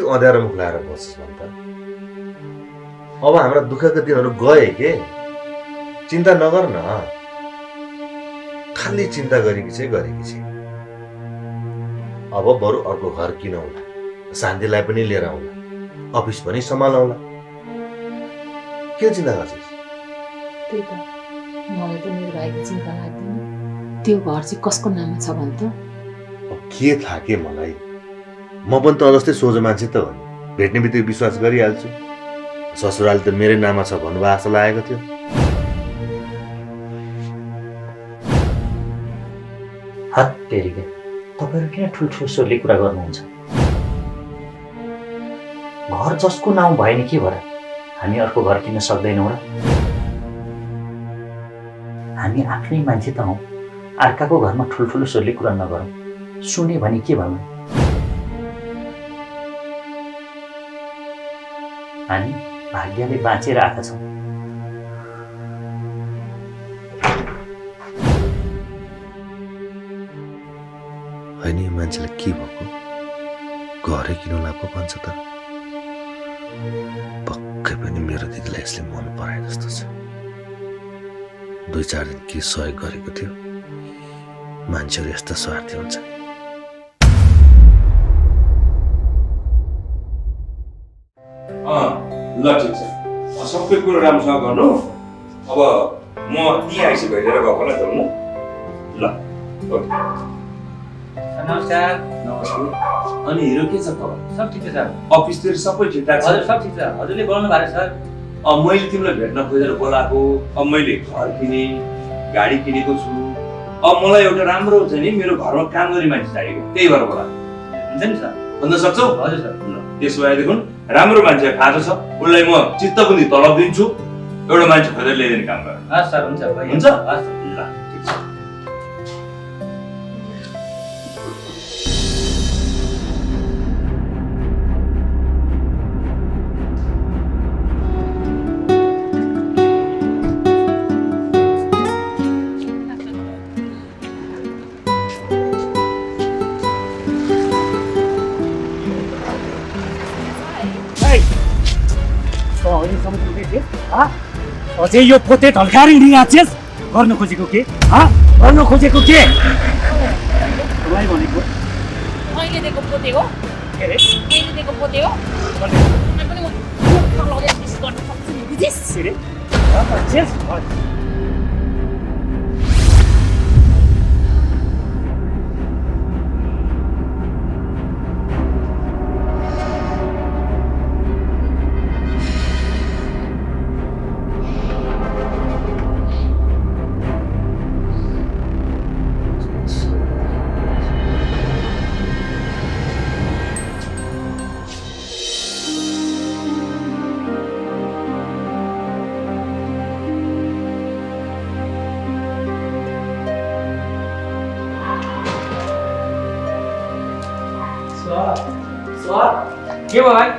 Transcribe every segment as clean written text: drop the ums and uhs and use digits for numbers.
अँध्यारो मुख लाएर बस्छस् भन् त? अब हाम्रा दुःखका दिनहरू गए के, चिन्ता नगर न। खाली चिन्ता गरेकी छे। अब बरु अर्को घर किनौला, शान्तिलाई पनि लिएर आउला, अफिस पनि सम्हालौला। के चिन्ता गर्छस्? त्यही त मलाई त मेरो भाइको चिन्ता लाग्दैन। त्यो घर चाहिँ कसको नाममा छ भन् त? अब के थाहा के मलाई, म पनि त जस्तै सोझो मान्छे त हो नि, भेट्ने बित्तिकै विश्वास गरिहाल्छु। ससुराली त मेरै नाममा छ भन्नुभयो आशा लागेको थियो। हात तेरिके तपाईहरु किन ठुल्ठुलो स्वरले कुरा गर्नुहुन्छ? घर जसको नाउँ भए नि के भएर हामी अर्को घर किन्न सक्दैनौँ र? हामी आफ्नै मान्छे त हौँ, अर्काको घरमा ठुल्ठुलो स्वरले कुरा नगरौँ। सुने भने के भन्नु? हामी भाग्यले बाँचेर आएका छौँ। होइन, यो मान्छेलाई के भएको? घरै किनौला पो भन्छ त। पक्कै पनि मेरो दिदीलाई यसले मन पराए जस्तो छ। 2-4 दिन के सहयोग गरेको थियो। मान्छेहरू यस्ता स्वार्थी हुन्छ। ल ठिक छ, सबै कुरो राम्रोसँग गर्नु। अब म त्यहीँ आइसी भेटेर गएको होला जाउँ न। ल नमस्कार। नमस्ते। अनि हिरो के छ खबर? सब ठिक छ सर। अफिसतिर सबै ठिकठाक छ? हजुर सब ठिक छ। हजुरले बोल्नु भएको सर? मैले तिमीलाई भेट्न खोजेर बोलाएको। अब मैले घर किने, गाडी किनेको छु। अब मलाई एउटा राम्रो छ नि, मेरो घरमा काम गर्ने मान्छे चाहिएको, त्यही भएर बोला। हुन्छ नि सर? भन्न सक्छौ? हजुर सर। ल त्यसो भएदेखि राम्रो मान्छे खाँचो छ, उसलाई म चित्त पनि तलब दिन्छु। एउटा मान्छे खोजेर ल्याइदिने काम गर। हस् सर, हुन्छ। हुन्छ? हस्। ल ठिक छ। अझै यो पोते ढल्काएर हिँडिरहेछस्? गर्न खोजेको के? गर्न खोजेको के? मलाई भनेको मैले दिएको पोते हो। के रे? मैले दिएको पोते हो। पनि म लगेर विश गर्न सक्छु नि, बुझिस्? के रे? के भयो भाइ?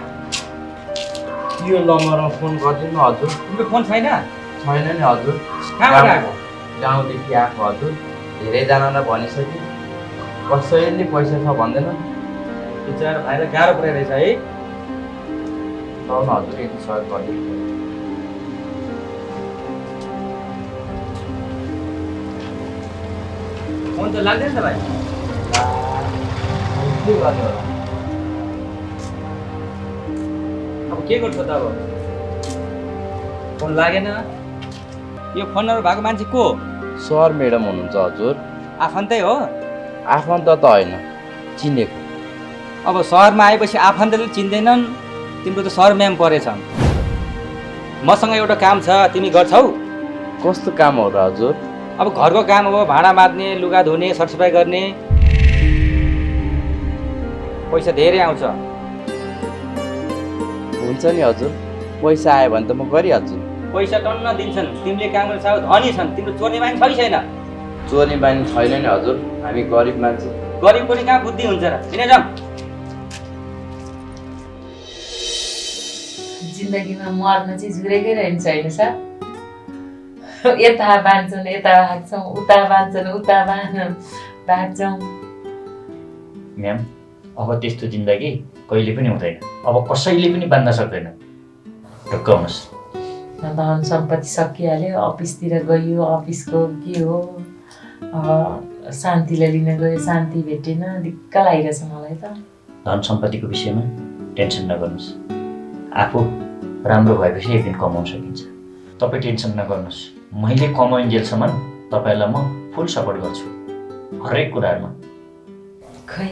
यो नम्बरमा फोन गरिदिनु हजुर। तिम्रो फोन छैन? छैन नि हजुर। कहाँबाट आएको? गाउँदेखि आएको हजुर। धेरैजनालाई भनिसकेँ, कसैले पैसा छ भन्दैन। विचार भाइलाई गाह्रो परिरहेछ है। न हजुर, यति सहयोग गरिदिनु। फोन त लाग्दैन त भाइ? के गर्ने होला? अब के गर्छ त? अब फोन लागेन। यो फोन नम्बर भएको मान्छे को? सर म्याडम हुनुहुन्छ हजुर। आफन्तै हो? आफन्त त होइन, चिनेको। अब सहरमा आएपछि आफन्तले चिन्दैनन्। तिम्रो त सर म्याम परेछन्। मसँग एउटा काम छ, तिमी गर्छौ? कस्तो काम हो र हजुर? अब घरको काम हो, भाँडा माझ्ने, लुगा धुने, सरसफाइ गर्ने। पैसा धेरै आउँछ। हुन्छ नि हजुर, पैसा आयो भने त म गरिहाल्छु। पैसा टन्न दिन्छन्। तिमीले काम गर्छौ, धनी छन्। तिम्रो चोर्ने बानी छ कि छैन? चोर्ने बानी छैन नि हजुर, हामी गरिब मान्छे। गरिब पनि कहाँ बुद्धि हुन्छ र? किन जाम? जिन्दगीमा मर्न चाहिँ झुरेकै रहन्छ होइन सर? यता बाँच्छन्, यता भाग्छौँ, उता बाँच्छन्, उता भाग्छौँ। म्याम, अब त्यस्तो जिन्दगी कहिले पनि हुँदैन। अब कसैले पनि बाँध्न सक्दैन। ढुक्क हुनुहोस्। धन सम्पत्ति सकिहाल्यो, अफिसतिर गयो, अफिसको के हो शान्तिलाई लिन गयो, शान्ति भेटेन, दिक्क लागिरहेछ मलाई त। धन सम्पत्तिको विषयमा टेन्सन नगर्नुहोस्। आफू राम्रो भएपछि एक दिन कमाउन सकिन्छ। तपाईँ टेन्सन नगर्नुहोस्। मैले कमाइन्जेलसम्म तपाईँलाई म फुल सपोर्ट गर्छु हरेक कुराहरूमा। खै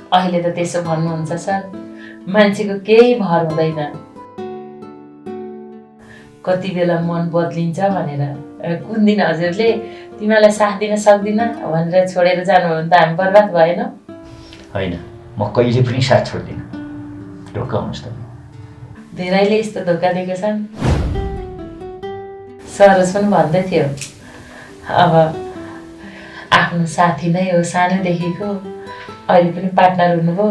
अहिले त त्यसो भन्नुहुन्छ सर, मान्छेको केही भर हुँदैन। कति बेला मन बदलिन्छ भनेर कुन दिन हजुरले तिमीलाई साथ दिन सक्दिन भनेर छोडेर जानुभयो भने त हामी बर्बाद भएन। होइन, म कहिले पनि साथ छोड्दिनँ। ढुक्क हुनुहोस् त। धेरैले यस्तो धोका दिएको छन्। सरोज पनि भन्दै थियो अब आफ्नो साथी नै हो सानोदेखिको, अहिले पनि पार्टनर हुनुभयो,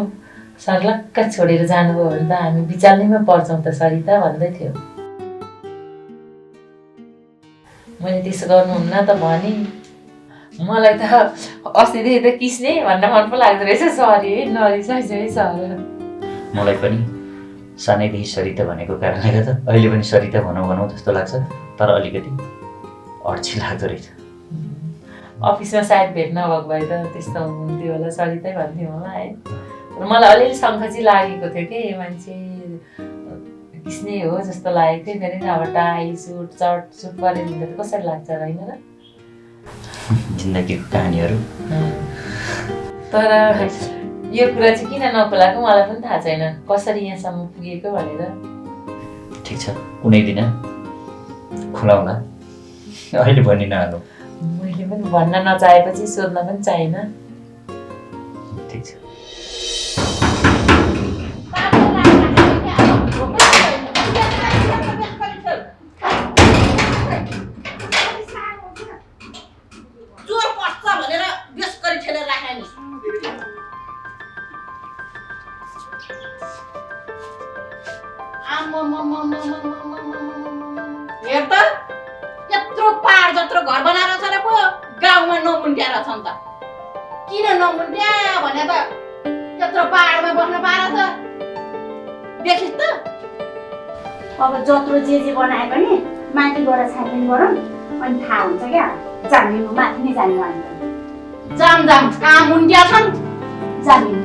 सर्लक्क छोडेर जानुभयो भने त हामी बिचाल्नैमा पर्छौँ त सरिता भन्दै थियो। मैले त्यसो गर्नुहुन्न त भने मलाई त अस्तिदेखि त किस्ने भन्न मन पो लाग्दो रहेछ। सरी है, नरिसाइज है सर। मलाई पनि सानैदेखि सरिता भनेको कारणले गर्दा अहिले पनि सरिता भनौँ भनौँ जस्तो लाग्छ, तर अलिकति अड्छी लाग्दो रहेछ। अफिसमा सायद भेट नभएको भए त त्यस्तो हुन्थ्यो होला, सरितै भन्थ्यो होला है। तर मलाई अलिअलि शङ्का चाहिँ लागेको थियो कि मान्छे किस्ने हो जस्तो लागेको थियो। फेरि अब टाई सुट सुट गरेर हिँड्दा त कसरी लाग्छ र होइन र? जिन्दगीको कहानीहरू। तर यो कुरा चाहिँ किन नखोलाएको मलाई पनि थाहा छैन, कसरी यहाँसम्म पुगेको भनेर। ठिक छ, कुनै दिन खुलाउँला, अहिले भनि नहालौँ। मैले पनि भन्न नचाहेपछि सोध्न पनि चाहिएन। ठिक छ। चोर पस्छ भनेर बेस गरी ठेलेर राखे नि। हेर त, यत्रो पहाड जत्रो घर बनाएर छ र पो गाउँमा नमुन्ट्या रहेछ नि त। किन नमुन्ट्या भने त यत्रो पहाडमा बस्न पाएर छ। देखिस् त, अब जत्रो जे बनाए पनि माथिबाट छानबिन गरौँ अनि थाहा हुन्छ क्या। जामिनु माथि नै जाने वानी जाम कहाँ मुन्ट्या छन्। जामिनु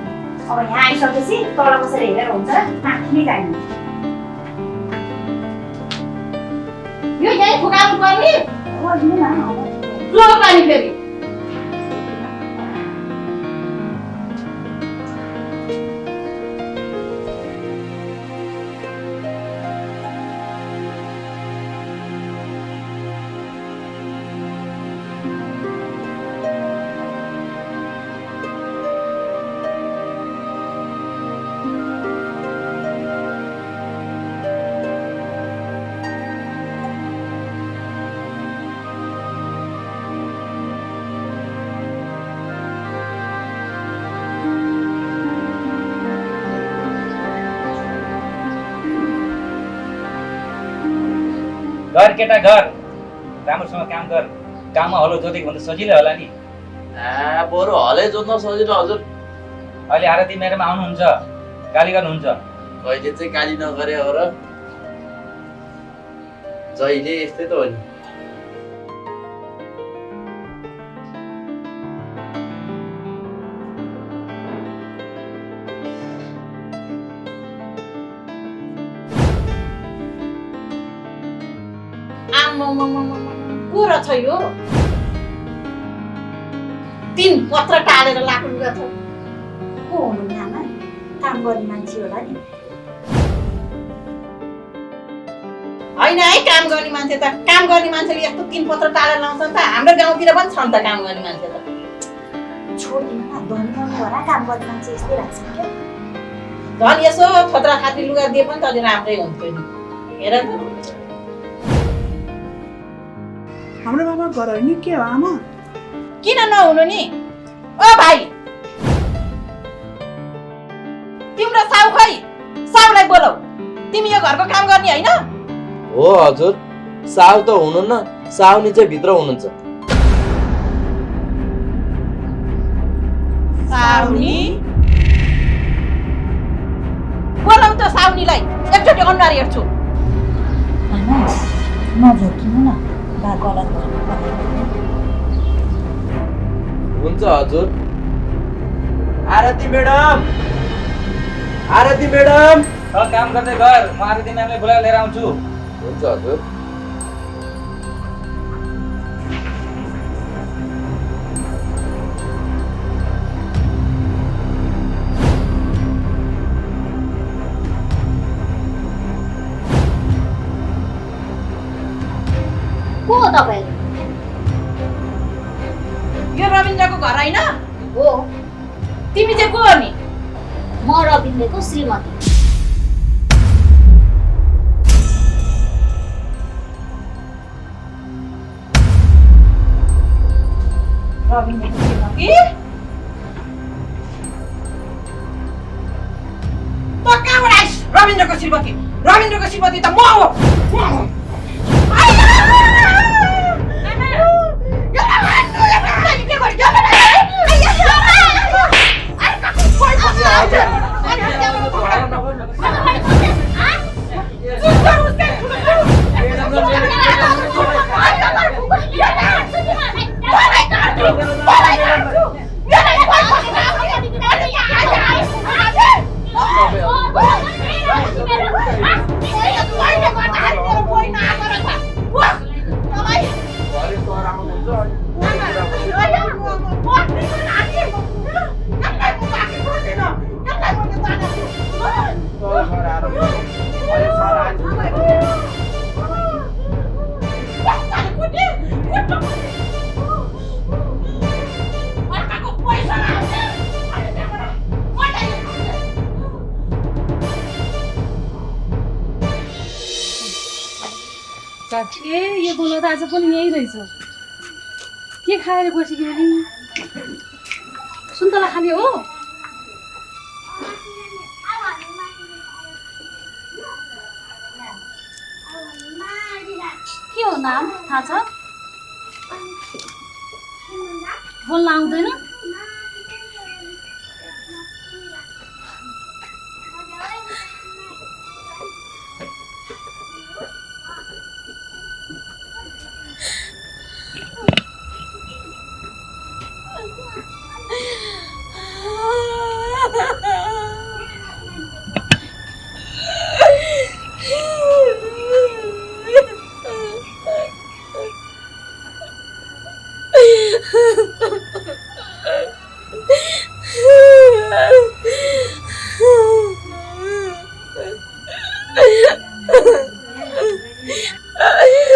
अब यहाँ आइसकेपछि तल बसेर हेरेर हुन्छ र माथि नै जाने। यो यहीँ फुकाउनु पर्ने गर्नु न जोर पानी फेरि। घर केटा घर, राम्रोसँग काम गर। गाउँमा हलो जोतेको भन्दा सजिलै होला नि। बरु हलै जोत्न सजिलो हजुर। अहिले आरती मेरोमा आउनुहुन्छ, गाली गर्नुहुन्छ। कहिले चाहिँ गाली नगरे हो र, जहिले यस्तै त हो नि। को रहेछ यो? 3 पत्र टालेर लाग्नु गएको छ। को हुनु आमा? काम गर्ने मान्छे होला नि। होइन है, काम गर्ने मान्छे त काम गर्ने मान्छेले यस्तो 3 पत्र टालेर लाउँछन् त। हाम्रो गाउँतिर पनि छन् त काम गर्ने मान्छे त। छोडिदिनु न, धनी होला काम गर्ने मान्छे यस्तै लाग्छ क्या। झन् यसो छोत्रा खाती लुगा दिए पनि त अलि राम्रै हुन्थ्यो नि। हेर त, हाम्रो बाबा घर नि के हो आमा? किन नहुनु नि? ओ भाइ, तिम्रो साउ खै? साउलाई बोलाऊ। तिमी यो घरको काम गर्ने होइन? हो हजुर, साउ त हुनुहुन्न, साउनी चाहिँ भित्र हुनुहुन्छ। साउनी? बोलाउ त साउनीलाई, एकचोटि अनुहार हेर्छु। आमा नझोकिनु न, बा गलत गर्नु। हुन्छ हजुर। आरती म्याडम, आरती म्याडम। काम गर्दै गर, म आरती म्यामलाई बोलाएर लिएर आउँछु। हुन्छ हजुर। को हो तपाईहरु? यो रविन्द्रको घर होइन? हो, तिमी चाहिँ को हो नि? म रविन्द्रको श्रीमती। रविन्द्रको श्रीमती? त कहाँबाट आइस? रविन्द्रको श्रीमती? रविन्द्रको श्रीमती त म हो। ए यो गोलो त आज पनि यही रहेछ। के खाएर बसेको नि? सुन्तला खाने हो? के हो नाम थाहा छ? बोल्न आउँदैन?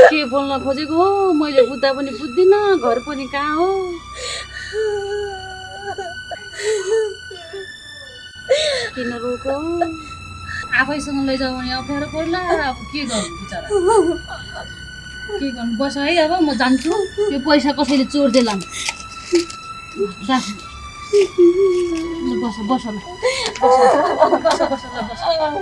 के बोल्न खोजेको हो? मैले बुझ्दा पनि बुझ्दिनँ, घर पनि कहाँ हो? किन रोको? आफैसँग लैजाऊ भने अप्ठ्यारो पर्ला। अब के गर्नु बिचरा? के गर्नु? बस है, अब म जान्छु। यो पैसा कसैले चोर्देला। बस बस बस ल, बस बस बस ल, बस।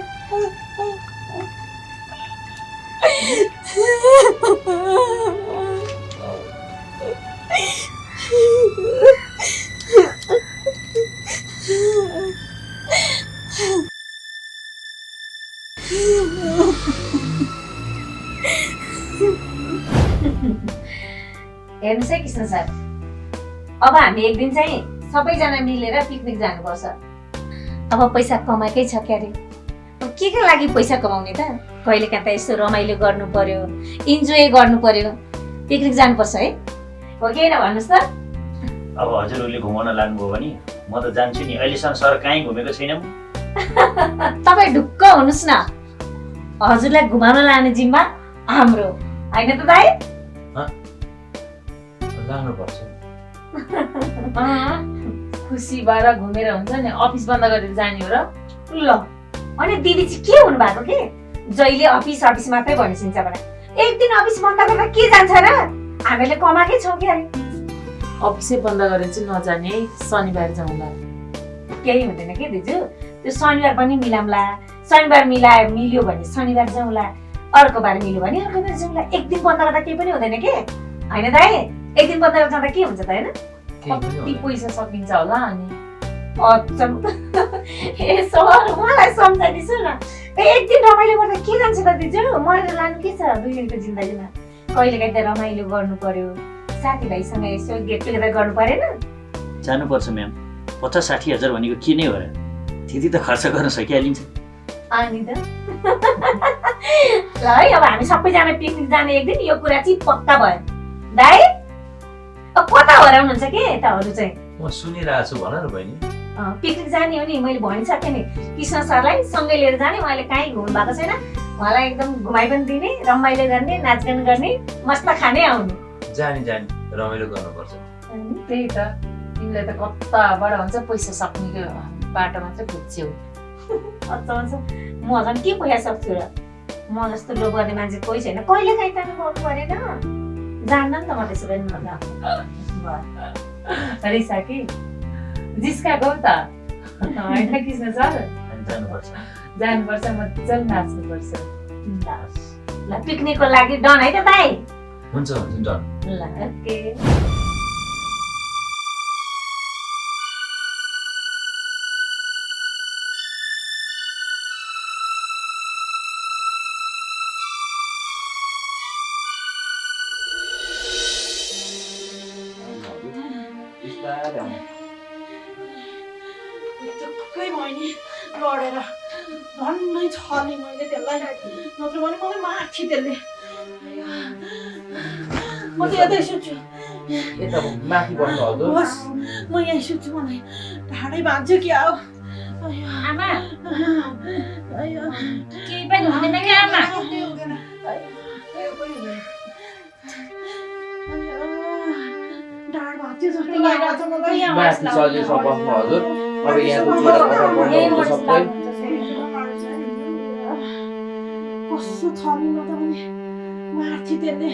हेर्नुहोस् है कृष्ण सर, अब हामी एक दिन चाहिँ सबैजना मिलेर पिकनिक जानुपर्छ। अब पैसा कमाएकै छ क्यारे, अब के का लागि पैसा कमाउने त? कहिलेकाहीँ त यस्तो रमाइलो गर्नु पर्यो, इन्जोय गर्नु पर्यो, पिकनिक जानुपर्छ है, हो कि होइन भन्नुहोस् त? अब हजुरहरूले घुमाउन लानुभयो भने म त जान्छु नि। अहिलेसम्म सर कहीँ घुमेको छैनौँ। तपाईँ ढुक्क हुनुहोस् न, हजुरलाई घुमाउन लाने जिम्मा हाम्रो होइन त दाइ? लानुपर्छ। खुसी भएर घुमेर हुन्छ नि, अफिस बन्द गरेर जाने हो र? ल, अनि दिदी चाहिँ के हुनु भएको के? जहिले अफिस अफिस मात्रै भनिसिन्छ भने एक दिन अफिस बन्द गरेर के जान्छ र? हामीले कमाएकै छौँ कि अरे। अफिसै बन्द गरेर चाहिँ नजाने है, शनिबार जाउँला। केही हुँदैन के दिजु, त्यो शनिबार पनि मिलाउँला। शनिबार मिल्यो भने शनिबार जाउँला, अर्को बार मिल्यो भने अर्को बार जाउँला। एक दिन बन्द गर्दा केही पनि हुँदैन के होइन दाइ? एक दिन बन्द गरेर जाँदा के हुन्छ त? होइन कति पैसा सकिन्छ होला। अनि ए सर मलाई सम्झाइदिन्छु न एक दिन रमाइलो गर्दा के जान्छ त दिजु मरेर लानु के छ 2 दिनको जिन्दगीमा कहिलेकाहीँ त रमाइलो गर्नु पर्यो साथीभाइसँग यसो गेट टुगेदर गर्नु परेन जानुपर्छ म्याम 50-60 हजार भनेको के नै हो र त्यति त खर्च गर्न सकिहालिन्छ अनि त ल है अब हामी सबैजना पिकनिक जाने एक दिन यो कुरा चाहिँ पक्का भयो दाइ अब कता हराउनुहुन्छ के यताहरू चाहिँ म सुनिरहेको छु भन न बहिनी पिकनिक जाने हो नि मैले भनिसकेँ नि कृष्ण सरलाई सँगै लिएर जाने उहाँले कहीँ घुम्नु भएको छैन उहाँलाई एकदम घुमाइ पनि दिने रमाइलो गर्ने नाचगान गर्ने मस्त खाने आउने जानी रमाइलो गर्नुपर्छ त्यही त तिमीले त कताबाट हुन्छ पैसा सक्ने बाटो मात्रै खोज्छौ म झन् के पैसा सक्छु र म जस्तो लोभ गर्ने मान्छे कोही छैन कहिले काहीँ त गर्नु परेन जान्न नि त म त्यसो पनि रिसा कि जिस्का गौ त होइन कृष्ण सर जानुपर्छ मजाले नाच्नुपर्छ ल पिकनिकको लागि डन है त दाइ हुन्छ डन ल ओके टुक्कै बहिनी लडेर झन्नै छल्ने मैले त्यसलाई नत्र भने मलाई माथि त्यसले म त यतै सुत्छु यता माथि बस्नु हजुर बस म यहीँ सुत्छु मलाई ढाडै बाँध्छु कि अब आमा अयो केही पनि हुँदैन क्या आमा ढाड भाँच्यो जस्तो लागिरहेको छ मलाई माथि सजिलो बस्नु हजुर अब यहाँ गर्नुहुन्छ सबै कस्तो छल्नु त भने माथि त्यसले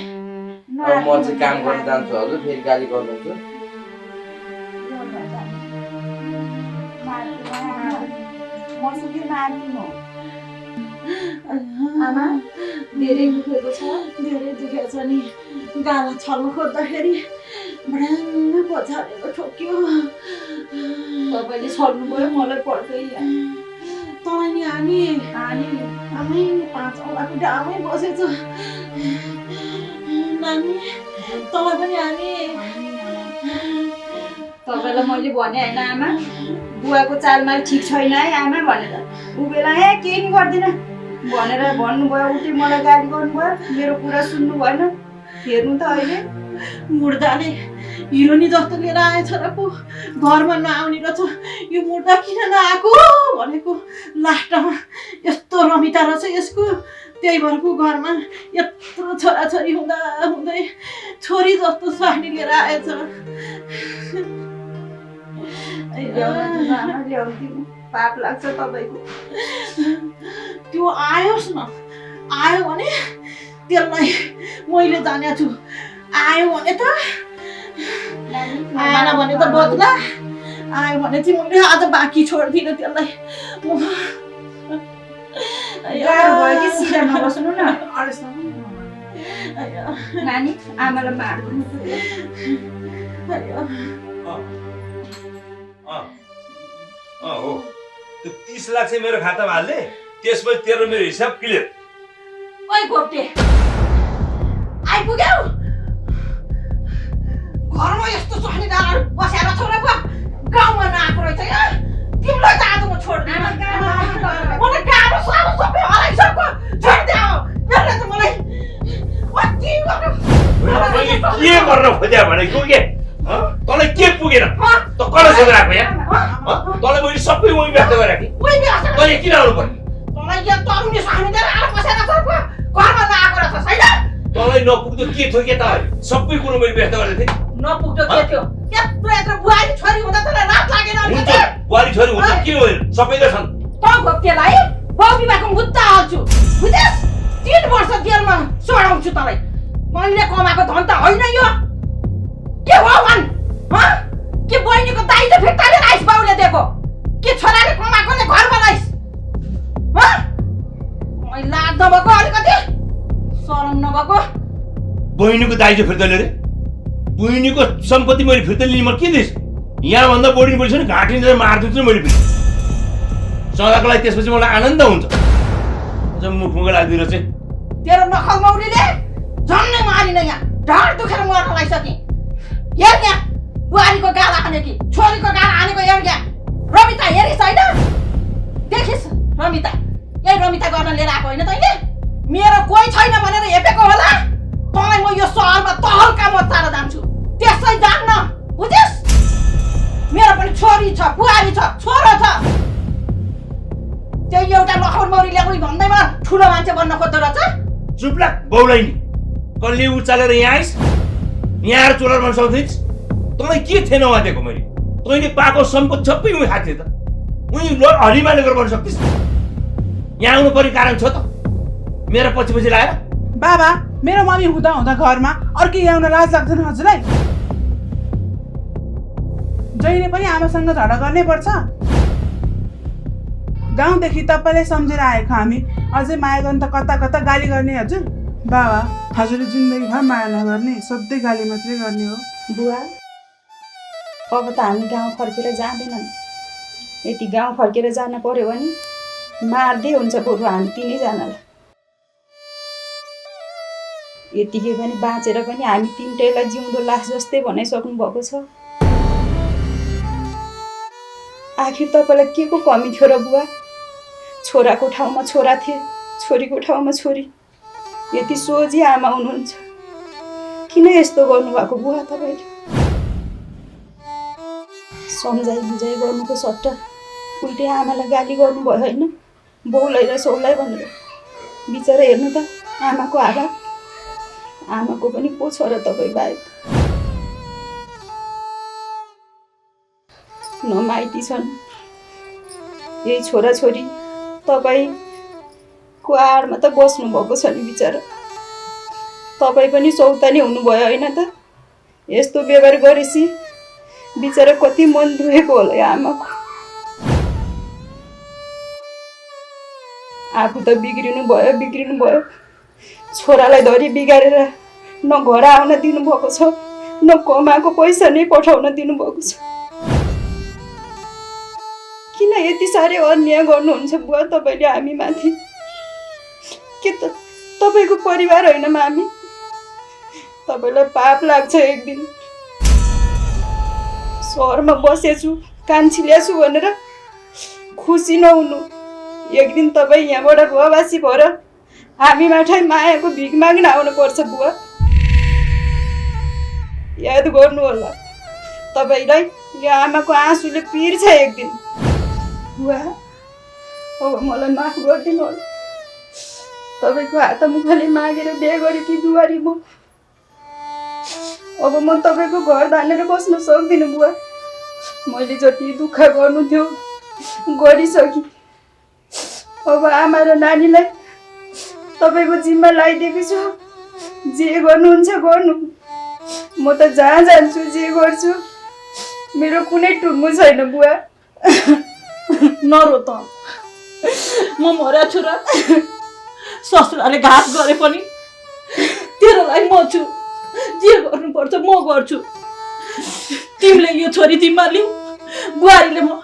अब म चाहिँ काम गर्न जान्छु हजुर फेरि गाली गर्नुहुन्छ आमा धेरै दुखेको छ धेरै दुखेको छ नि गाला छल्नु खोज्दाखेरि भ्याङ्ग पछारेर ठोक्यो तपाईँले छल्नु पऱ्यो मलाई पर्दै तँलाई नि हानी आमै 5 औँलाको डामै बसेछ नानी तँलाई पनि हानी तपाईँलाई मैले भने होइन आमा बुवाको चालमाल ठिक छैन है आमा भनेर ऊ बेला केही नि गर्दिनँ भनेर भन्नुभयो उठे मलाई गाली गर्नुभयो मेरो कुरा सुन्नु भएन हेर्नु त अहिले मुर्दाले हिरोनी जस्तो लिएर आएछ र पो घरमा नआउने रहेछ यो मुर्दा किन नआएको भनेको लास्टमा यस्तो रमिता रहेछ यसको त्यही भएर पो घरमा यत्रो छोराछोरी हुँदा हुँदै छोरी जस्तो स्वास्नी लिएर आएछ पाप लाग्छ तपाईँको त्यो आयोस् न आयो भने त्यसलाई मैले जानेको छु आयो भने त आएन भने त बदला आयो भने चाहिँ मैले आज बाँकी छोड्दिनँ त्यसलाई भयो कि सिधा नबस्नु न नानी आमालाई मार्नु हो त्यो 30 लाख चाहिँ मेरो खातामा हाल्ने त्यसपछि तेरो मेरो हिसाब क्लियर ओइ गोप्टे आइपुग्यौ घरमा यस्तो स्वास्नी डाँडाहरू बसेर छोरा पो गाउँमा नआएको रहेछ यहाँ तिमीलाई त आज म छोड्दिनँ मलाई गाह्रो साह्रो सबै हराइसक्यो छोडिदियो यसले त मलाई कति के गर्न खोज्या भनेको के तँलाई के पुगेन त कसले सोधेर आएको यहाँ तँलाई मैले सबै उही व्यक्त गरेँ कि तैँले किन आउनु पर्यो तँलाई यहाँ तरुनी स्वास्नी दिएर आएर बसेर छ घरमा नआएको रहेछ छैन तँलाई नपुग्दो के थियो के त सबै कुरो मैले व्यक्त गरेको थिएँ नपुग्दो के थियो यत्रो बुहारी छोरी हुँदा तँलाई रात लागेन हुन्छ बुहारी छोरी हुन्छ के होइन सबै त छन् त घोप्टेलाई बाउ बिमाको मुद्दा हाल्छु बुझेस् 3 वर्ष जेलमा सोडाउँछु तँलाई मैले कमाएको धन त होइन यो के हो भन् के बहिनीको दाइजो फिर्ता लिएर आइस बाउले दिएको के छोराले कमाएको ने घर बनाइस मैले लाज नभएको अलिकति शरम नभएको बहिनीको दाइजो फिर्ता लिएर बहिनीको सम्पत्ति मैले फिर्ता लिने म के दिएँ यहाँभन्दा बढी बोलिस भने घाँटिन्छ मारिदिन्छु मैले फेरि सदाको लागि। त्यसपछि मलाई आनन्द हुन्छ। मुखमुख लाग्दिएर चाहिँ तेरो नखल मौरीले झन्नै मारिन यहाँ ढाड दुखेर मर्न लागिसके। हेर यहाँ बुहारीको गाला हाने कि छोरीको गाला हानेको हेर यहाँ। रमिता हेरिस् होइन? देखिस् रमिता, यही रमिता गर्न लिएर आएको होइन तैँले? मेरो कोही छैन भनेर हेपेको होला। तँलाई म यो सहरमा तहल्का मचाएर जान्छु, त्यसै जान्न, बुझिस्? मेरो पनि छोरी छ, बुहारी छ, छोरो छ। त्यही एउटा लखौर मौरी ल्याएको भन्दैमा ठुलो मान्छे बन्न खोज्दो रहेछ। चुप लाग बौलाई नि। कहिले उचालेर यहाँ आइस, यहाँ आएर चोलार भन्न सक्दैछ? तँलाई के थिएन वादेको मैले? तैँले पाएको सम्पत्ति सबै उही खाएको थिएँ त। उही हरिमाले गरेर गर्न सक्थिस्? यहाँ आउनु पर्ने कारण छ त? मेरो पछि पछि लगाएर। बाबा, मेरो मम्मी हुँदा हुँदा घरमा अर्कै ल्याउन लाज लाग्दैन हजुरलाई? जहिले पनि आमासँग झगडा गर्नै पर्छ? गाउँदेखि तपाईँले सम्झेर आएको हामी अझै माया गर्नु त कता कता गाली गर्ने हजुर? बाबा, हजुरले जिन्दगीभर माया नगर्ने, सधैँ गाली मात्रै गर्ने हो। बुवा, अब त हामी गाउँ फर्केर जाँदैनौँ। यति गाउँ फर्केर जान पर्यो भने मार्दै हुन्छ बरु हामी तिनैजनालाई। यतिकै पनि बाँचेर पनि हामी तिनटैलाई जिउँदो लास जस्तै बनाइसक्नु भएको छ। आखिर तपाईँलाई के को कमी थियो र बुवा? छोराको ठाउँमा छोरा थिए, छोरीको ठाउँमा छोरी। यति सोझी आमा हुनुहुन्छ, किन यस्तो गर्नुभएको बुवा तपाईँले? सम्झाइ बुझाइ गर्नुको सट्टा उल्टै आमालाई गाली गर्नुभयो होइन? बाउलाई र सौलाई भनेर। बिचरा हेर्नु त आमाको हालत। आमाको पनि को छ र तपाईँ बाहेक? न माइती छन्, यही छोराछोरी तपाईँको आडमा त बस्नुभएको छ नि बिचरा। तपाईँ पनि सौतानी हुनुभयो होइन त? यस्तो व्यवहार गरेपछि बिचरा कति मन दुखेको होला आमाको। आफू त बिग्रिनु भयो, छोरालाई धरी बिगारेर न घर आउन दिनुभएको छ, न कमाएको पैसा नै पठाउन दिनुभएको छ। किन यति साह्रै अन्याय गर्नुहुन्छ बुवा तपाईँले हामी माथि? के त तपाईँको परिवार होइन मामी? तपाईँलाई पाप लाग्छ एक दिन सहरमा बसेछु, कान्छी ल्याछु भनेर खुसी नहुनु। एक दिन तपाईँ यहाँबाट रुवासी भएर हामी माथि मायाको भिख माग्न आउनुपर्छ बुवा। याद गर्नु होला, तपाईँलाई यो आमाको आँसुले पिर्छ एक दिन। बुवा, अब मलाई माफ गरिदिनु होला। तपाईँको हात मुखले मागेर बिहे गरेकी दुवारी म। अब म तपाईँको घर धानेर बस्न सक्दिनँ बुवा। मैले जति दुःख गर्नु थियो गरिसकेँ। अब आमा र नानीलाई तपाईँको जिम्मा लगाइदिएको छु। जे गर्नुहुन्छ गर्नु, म त जहाँ जान्छु जे गर्छु। मेरो कुनै टुङ्गो छैन बुवा। नरो त, म मर्या छु र ससुराले घात गरे पनि तेरो लागि म छु। जे गर्नुपर्छ म गर्छु। तिमीले यो छोरी जिम्मा लिऊ, बुहारीले म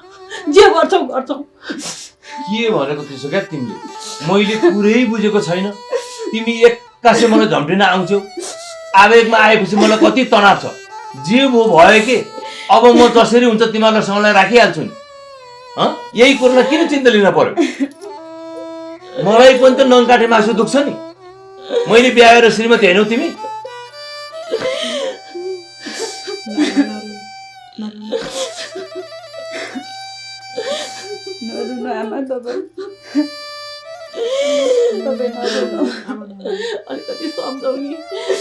जे गर्छौ गर्छौ। के भनेको थिएछौ क्या तिमीले? मैले पुरै बुझेको छैन। तिमी एक्कासी मलाई झम्टिन आउँछौ। आवेगमा आएपछि मलाई कति तनाव छ। जे भयो के, अब म जसरी हुन्छ तिमीहरूलाई सँगलाई राखिहाल्छु नि। यही कुरोलाई किन चिन्ता लिन पर्यो? मलाई पनि त नङकाटे मासु दुख्छ नि। मैले बिहा गरेर श्रीमती हेर्नौ तिमी? नरुनु आमा, तपाईँ अलिकति सम्झाउने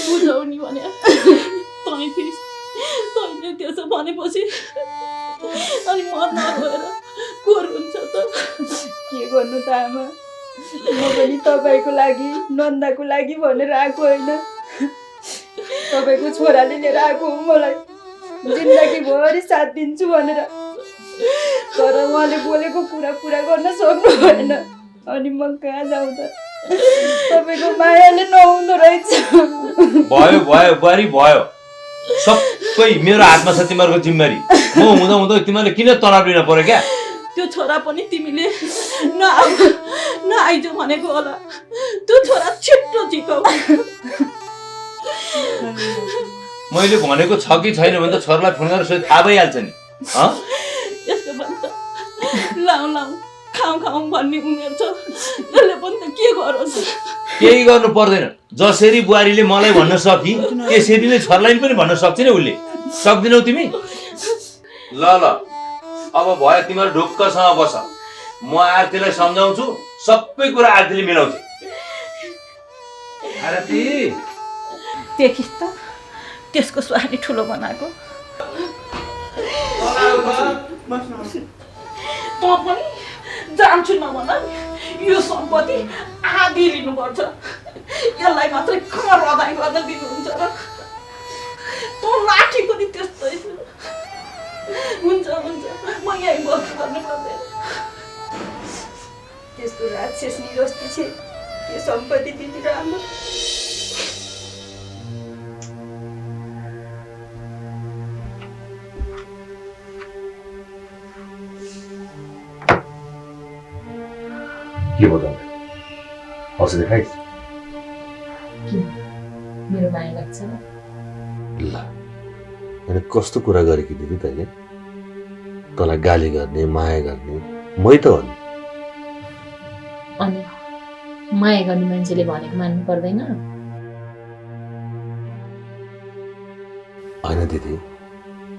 बुझाउने भने तै थिइस्। तैँले त्यसो भनेपछि अनि म नगएर को हुन्छ त? के गर्नु त आमा, म पनि तपाईँको लागि नन्दाको लागि भनेर आएको होइन। तपाईँको छोराले लिएर आएको हो मलाई जिन्दगीभरि साथ दिन्छु भनेर। तर उहाँले बोलेको कुरा पुरा गर्न सक्नु भएन। अनि म कहाँ जाउँ त? तपाईँको मायाले नहुँदो रहेछ। भयो भयो बुहारी भयो। सबै मेरो हातमा छ तिमीहरूको जिम्मेवारी। म हुँदा हुँदा तिमीहरूले किन तनाव लिन पर्यो क्या? त्यो छोरा पनि तिमीले नआइज भनेको होला। त्यो छोरा छिट्टो झिकाउ। मैले भनेको छ कि छैन भने त छोरालाई फोन गरेर सोधे थाहा भइहाल्छ नि। यसको पनि त लाउ खाउँ भन्ने उमेर छ। यसले पनि त के गरोस्? केही गर्नु पर्दैन। जसरी बुहारीले मलाई भन्न सकि त्यसरी नै छोरालाई पनि भन्न सक्छ नि उसले। सक्दिनौ तिमी? ल अब भयो तिमीहरू ढुक्कसँग बस। म आरतीलाई सम्झाउँछु, सबै कुरा आरतीले मिलाउँछ। आरती देखिस् त त्यसको स्वारी ठुलो बनाएको। त पनि जान्छु नभन। यो सम्पत्ति आधी लिनुपर्छ। यसलाई मात्रै घर अदाइ गर्न दिनुहुन्छ र? त लाठी पनि त्यस्तै छ। हुन्छ म यहीँ बस्नु गर्नु पर्दैन। त्यस्तो राक्षस निरस्ती छे यो सम्पत्ति दिदी राम्रो। के बताऊ? औषधि खाइस्? मेरो माया लाग्छ र? ल अनि कस्तो कुरा गरे कि दिदी तैँले? तँलाई गाली गर्ने माया गर्ने मै त हो नि। अनि माया गर्ने मान्छेले भनेको मान्नु पर्दैन? होइन दिदी,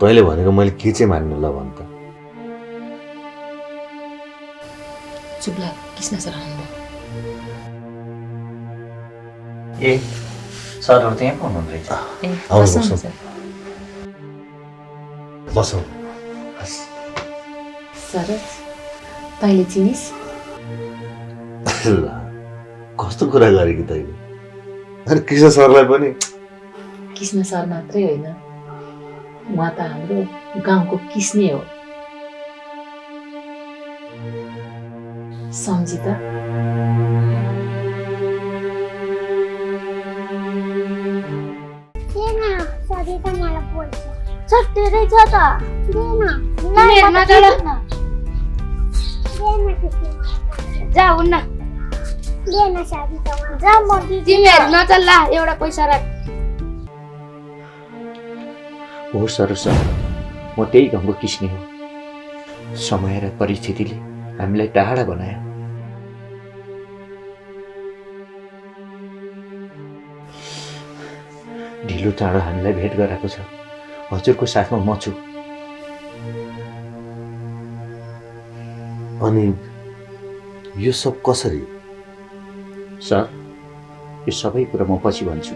तैँले भनेको मैले के चाहिँ मान्नु ल भन् त? चुप लाग, कृष्ण सर आउनुभयो। ए सरहरू त्यहाँ पो हुनुहुन्छ रहेछ। ए आउनु बसौँ बसौँ। सर। बसौँ। सरज तैँले चिनिस्? ल कस्तो कुरा गरे कि तैँले? अनि कृष्ण सरलाई पनि? कृष्ण सर मात्रै होइन, उहाँ त हाम्रो गाउँको किस्ने हो। सम्झी त? छट्टेरै छ त। जा हुन्न तिमीहरू नचल्ला, एउटा पैसा राख। हो सर म त्यही गाउँको किस्ने हो। समय र परिस्थितिले हामीलाई टाढा बनायो। ढिलो चाँडो हामीलाई भेट गराएको छ। हजुरको साथमा म छु। अनि यो सब कसरी? सर यो सबै कुरा म पछि भन्छु।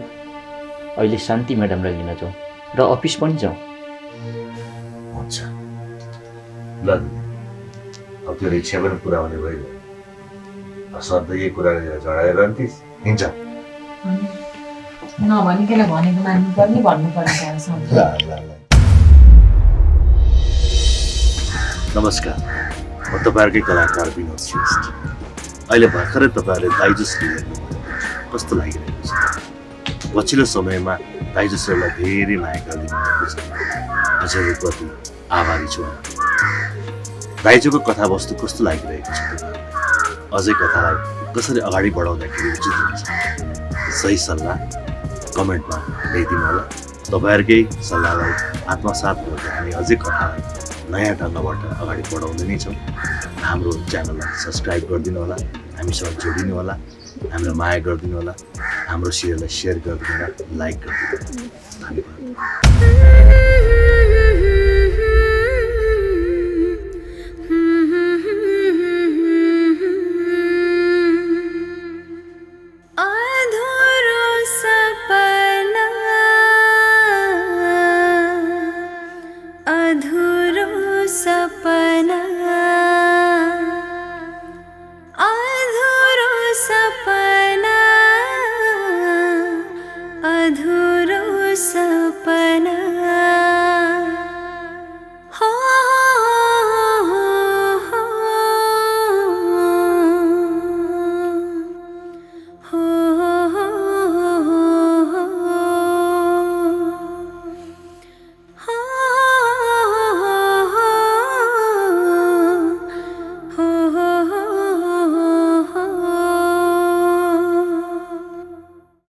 अहिले शान्ति म्याडमलाई लिन जाउँ र अफिस पनि जाउँ। हुन्छ ल अब तेरो इच्छा पनि पुरा हुने भइगयो। सधैँ यही कुरा जडाएर रहन्थिस्। हिँड्छ नभनिकन भनेको मान्नु पर्ने भन्नु पर्ने। नमस्कार, म तपाईँहरूकै कलाकार विनोद श्रेष्ठ। अहिले भर्खरै तपाईँहरूले दाइजोस लिएर कस्तो लागिरहेको छ? पछिल्लो समयमा दाइजोसहरूलाई धेरै माया गरिदिनु भएको छ। हजुरप्रति आभारी छु। दाइजोको कथावस्तु कस्तो लागिरहेको छ? अझै कथालाई कसरी अगाडि बढाउँदाखेरि उचित हुन्छ? सही सल्लाह कमेन्टमा ल्याइदिनु होला। तपाईँहरूकै सल्लाहलाई आत्मसात गर्दै हामी अझै कथालाई नयाँ ढङ्गबाट अगाडि बढाउँदै नै छौँ। हाम्रो च्यानललाई सब्सक्राइब गरिदिनु होला, हामीसँग जोडिनु होला, हामीलाई माया गरिदिनु होला, हाम्रो सिरियललाई सेयर गरिदिनु होला, लाइक गरिदिनु होला। धन्यवाद।